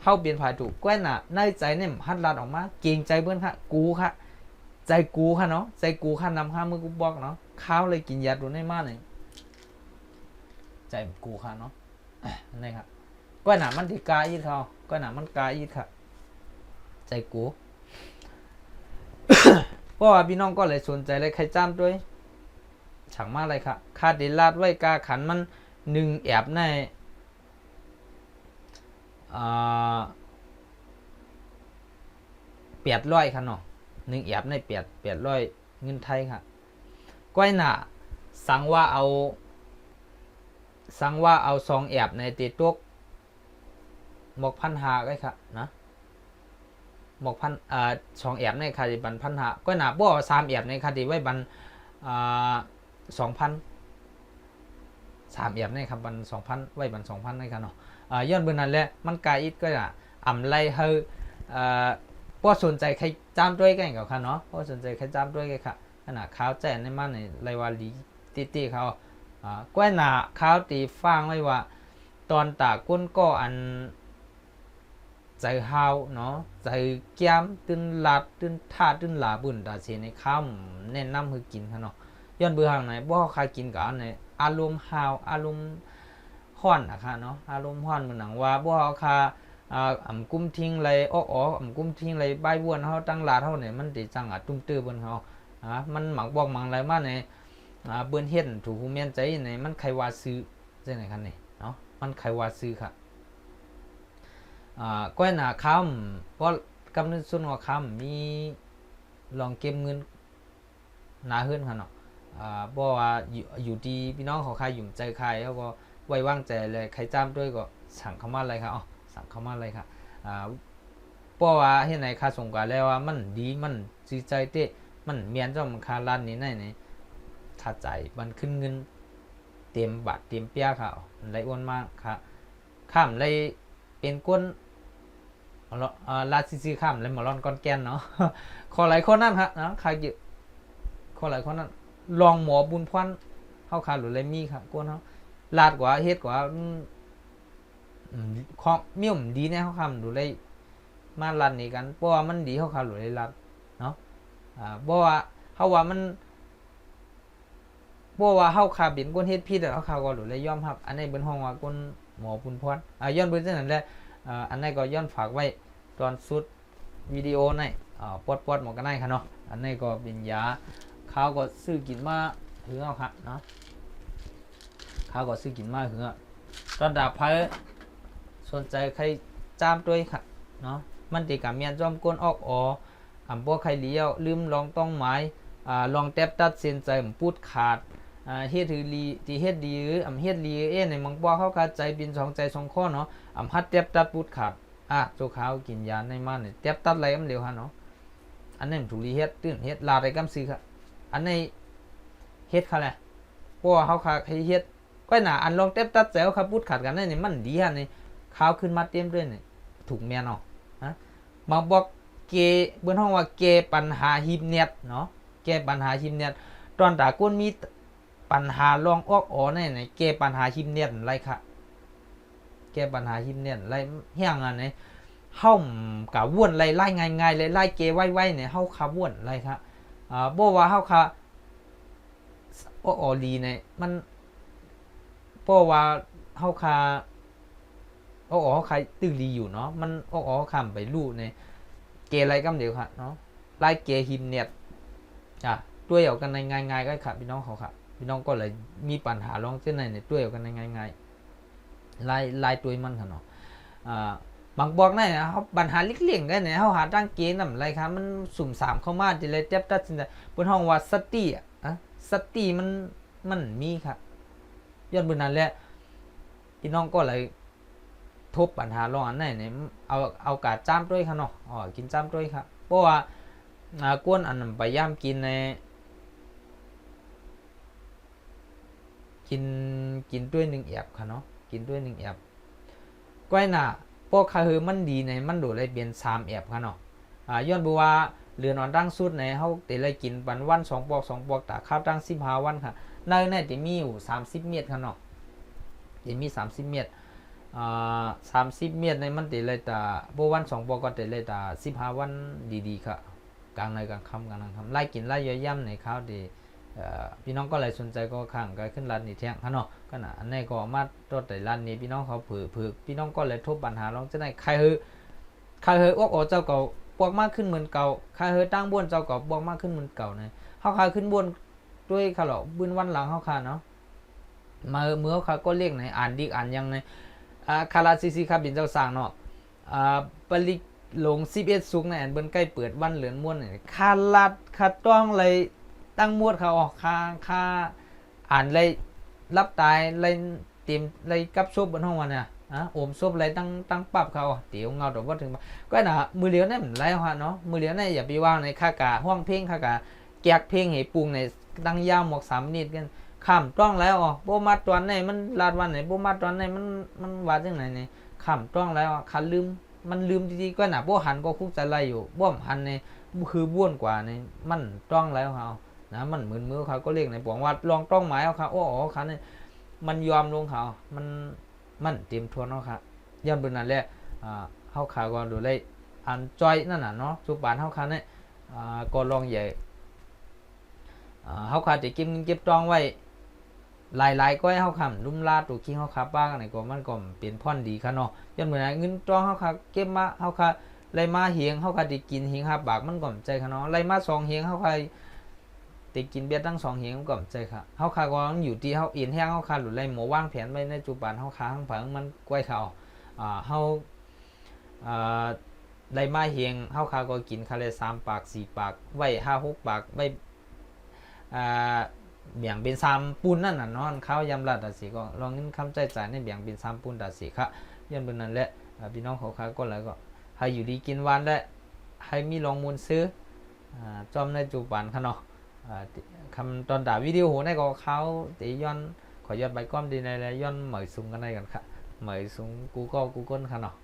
เข้าเปลี่ยนผ่าถูกแก้น่ะในใจเนี่ยฮัดหลัดออกมาเก่งใจเพื่อนค่ะกูค่ะใจกูค่ะเนาะใจกูค่ะนำข้ามือกูบอกเนาะข้าวเลยกินยาตัวในมากเลยใจกูค่ะเนาะนี่ครับแก้น่ะมันติกาอีเขาแก้น่ะมันกาอีค่ะใจกูเพราะว่าพี่น้องก็เลยสนใจเลยใครจ้ามด้วยฉังมากเลยครับคาดิลาดไว้กาขันมัน1แอบใน800ครับเนาะ1แอบใน800เงินไทยครับก้อยหน่าสั่งว่าเอา2แอบในตีตุกหมก1,500ได้ครับนะหมก2แอบในคาดิบัน1,500ก้อยหน่าบ่3แอบในคาดิไว้บัน2,000 3แอบในครับบัน 2,000 ไว้บัน 2,000ในครับเนาะย้อนเบิ่นนั่นแหละมันกาอีกก็อ่ำไล่เฮาบ่สนใจใครจ้ามด้วยกันกับค่ะเนาะบ่สนใจใครจ้ามด้วยกันค่ะขณะข้าวแจ้ในมันในไรวาลีติเขาก้อยหน้าข้าวตีฟังไว้ว่าตอนตาก้นก็อันใจเฮาเนาะใจแก้มตื่นหลัดตื่นท่าตื่นหลาบุญตาเสในค่ำแนะนำคือกินค่ะเนาะย้อนเบื่อทางไหนบ่ใครกินกับอันไหนอารมณ์ฮาวอารมณ์ฮ้อนนะคะเนาะอารมณ์ฮ้อนเหมือนหนังว่าบ่คากุ้มทิ้งไรกุ้มทิ้งไรใบบ้วนเฮาตั้งลาเฮาเนี่ยมันสิจังตุ้มตื้อบนเฮามันหมักบอกหมังไรมาในเบิ่นเฮ็ดถูกฮู้แม่นใจในมันใครว่าซื้อจังได๋คั่นนี่เนาะมันใครว่าซื้อค่ะก้อยหน้าค่ำเพราะกำเนิดส่วนว่าค่ำมีลองเก็บเงินหน้าเฮือนค่ะเนาะบ่ว่าอยู่ดีพี่น้องเขาใครอยู่ใจใครเขาก็ไว้วางใจเลยใครจ้ามด้วยก็สั่งเข้ามาเลยครับสั่งเข้ามาเลยครับเพราะว่าเฮ็ดไหนค่าสงกรานต์แล้วว่ามันดีมันจิตใจเตะมันเมียนจ้อมค่าร้านนี้ในถ้าใจมันขึ้นเงินเต็มบาทเต็มเปียค่ะไหลอ้วนมากค่ะข้ามเลยเป็นก้นลาซีข้ามเลยหมอร้อนก้อนแกนเนาะขอหลายคนนั่นฮะนะใครอยู่ขอหลายคนนั่นลองหมอบุญพร เฮาขาหรือเลยมีค่ะกวนเฮาลาดกว่าเฮ็ดกว่าของมีมดีแน่เฮาคำดูเลยมาลันนี่กันเพราะว่ามันดีเฮาขาหรือเลยลัดเนาะเพราะว่าเฮาว่ามันเพราะว่าเฮาขาเป็นคนเฮ็ดผิดเฮาขาก็หรือเลยยอมรับอันนี้เป็นห้องว่าคนหมอปุณพรย้อนเบิ่งจังนั้นแหละอันนี้ก็ย้อนฝากไว้ตอนสุดวิดีโอในปอดหมอกันได้ค่ะเนาะอันนี้ก็เป็นยาข้าวก็ซื้อกินมาหือเอาค่ะเนาะข้าวก็ซื้อกินมาหือตอนดาบไพ่สนใจใครจามด้วยค่ะเนาะมันติกับเมียนจอมก้นออกพวกใครเลี้ยวลืมลองต้องหมายลองแทบตัดเส้นใจผมพูดขาดเฮ็ดถือลีที่เฮ็ดดีหรือเฮ็ดลีในมังบ่เข้าคาใจบินสองใจสองข้อเนาะฮัดแทบตัดพูดขาดโจขาวกินยาในมันเนี่ยแทบตัดอะไรมันเร็วฮะเนาะอันนี้ถูกลีเฮ็ดตื่นเฮ็ดลาได้กำซื้อค่ะอันนี้เฮ็ดค่ะแหละเพราะว่าเขาขาให้เฮ็ดก็หนาอันลองแทบตัดแซวครับพูดขาดกันนั่นนี่มันดีฮะนี่ขาวขึ้นมาเต็มด้วยนี่ถูกแม่นเนาะมาบอกเกเบื้องห้องว่าแกปัญหาหิมเน็ตเนาะแกปัญหาหิมเน็ตตอนตาก้นมีปัญหาลองออกในแกปัญหาหิมเน็ตไรค่ะแกปัญหาหิมเน็ตไรเฮี้ยงอันนี้เฮากะว่นไรไล่ง่ายๆเลยไล่เกไว้เนี่ยเฮาคาว่นไรค่ะบ่ว่าเฮาคาลีเนี่ยมันเพราะว่าเฮาคาเขาใครตื้อรีอยู่เนาะมันคำไปลู่ในเกอะไรก็เดียวค่ะเนาะไล่เกหิมเน็ตด้วยเอากันในง่ายๆก็ค่ะพี่น้องเขาค่ะพี่น้องก็เลยมีปัญหาลองเส้นในเนี่ยด้วยเอากันในง่ายๆไล่ตัวมันค่ะเนาะบางบอกได้นะเขาปัญหาเล็กๆได้เนี่ยเขาหาตั้งเกณฑ์อะไรครับมันสุ่มสามเข้ามาจะเลยเจ็บตัดสินใจบนห้องว่าสติสติมันมีค่ะย้อนบนนั้นแหละพี่น้องก็เลยทบปัญหาลองอันไหนเนี่ยเอากาจ้ามด้วยค่ะเนาะกินจ้ามด้วยครับเพราะว่ากวนอันไปย่ำกินในกินด้วย1 แอบค่ะเนาะกินด้วย1 แอบก้อยหน้าพวกคาเฮมันดีในมันดูเลยเป็น3 แอบค่ะเนาะย้อนบัวเรือนอนตั้งสุดในเขาเตะเลยกินปันวัน2 ปอกแต่ข้าวตั้ง15 วันค่ะในจะมีอยู่30 เมตรค่ะเนาะจะมี30 เมตร30 เมตรในมันเตะเลยแต่บัววัน2 ปอกก็เตะเลยแต่15 วันดีๆค่ะกลางในกลางค่ำกลางค่ำไล่กินไล่ย่อยย่ำในข้าวดีพี่น้องก็เลยสนใจก็ข้างก็ขึ้นร้านนี้เที่ยงค่ะเนาะก็น่ะอันนี้ก็มาตัวแต่ร้านนี้พี่น้องเขาเผือพี่น้องก็เลยทบปัญหาลองจะได้ใครเฮอเจ้าเก่าปวกมากขึ้นเหมือนเก่าใครตั้งบ้วนเจ้าเก่าปวกมากขึ้นเหมือนเก่าเนี่ยเขาขายขึ้นบ้วนด้วยค่ะหรอบุญวันหลังเขาขาเนาะมาเมื่อเขาก็เรียกไหนอ่านดีอ่านยังไงคาราซีครับบินเจ้าสร้างเนาะปริลง11 สุกในอันเบิ้นใกล้เปิดวันเหลือนม้วนเนี่ยคาลัดคาต้องเลยตั้งมวดเขาออกค่าอ่านเลยรับตายเลยเตรียมเลยกับซบบนห้องวันเนี่ยโอมซบเลยตั้งปรับเขาเตี๋ยวเงาดอกว่าถึงก็น่ะมือเลี้ยวนี่มันไรฮะเนาะมือเลี้ยวนี่อย่าไปว่างในค่ากาห้องเพลงค่ากาแจกเพลงให้ปรุงในตั้งยาวหมอก3 นิดกันข้ามต้องแล้วโบมาตอนไหนมันลาดวันไหนโบมาตอนไหนมันว่าจังไหนเนี่ยข้ามต้องแล้วคันลืมมันลืมดีๆก็น่ะโบหันก็คุกใจไรอยู่บ่มหันในคือบ้วนกว่าในมันต้องแล้วเขานะมันเหมือนมือเขาก็เรียกในบอกว่าลองต้องหมายเอาเขาเขาเนี่ยมันยอมลงเขามันเตรียมทวนเขาค่ะย้อนบนนั้นแหละเขาขาก่อนดูเลยอันจอยนั่นน่ะเนาะสุบานเขาขาเนี่ยก็ลองใหญ่เขาขาจะเก็บตองไว้หลายๆก็ให้เขาคำลุ่มลาตัวขี้เขาขาบ้างอะไรก็มันก็เป็นพ่อนดีค่ะเนาะย้อนบนนั้นเงินตองเขาขาเก็บมาเขาขาไรมาเหียงเขาขาจะกินเหียง5 บาทมันก็ใจค่ะเนาะไรมา2 เหียงเขาขาติกินเบียร์ตั้ง2 เหียงก็ใจค่ะเขาขาก็อยู่ที่เขาอินแห้งเขาขาหรือไรหมูว่างแผนไว้ในจุบันเขาขาข้างผังมันกล้วยเขาเขาไรมาเหียงเขาขาก็กินคาเลย3 ปาก 4 ปากไว้5 6 ปากไว้เบี่ยงเป็น3 ปูนนั่นน่ะเนาะเขายำลาดสีก็ลองนิ้นคำใจจ่ายในเบี่ยงเป็น3 ปูนดัดสีค่ะย้อนบนนั้นแหละพี่น้องเขาขาก็แล้วก็ให้อยู่ดีกินวันและให้มีลองมูลซื้อจอมในจุบันค่ะเนาะคำตอนด่าวิดีโอในก็เขาตีย้อนขอย้อนไปก้อมดีในแล้วย้อนเหมยซุงกันได้กันค่ะเหมยซุงกูก็ค่ะเนาะ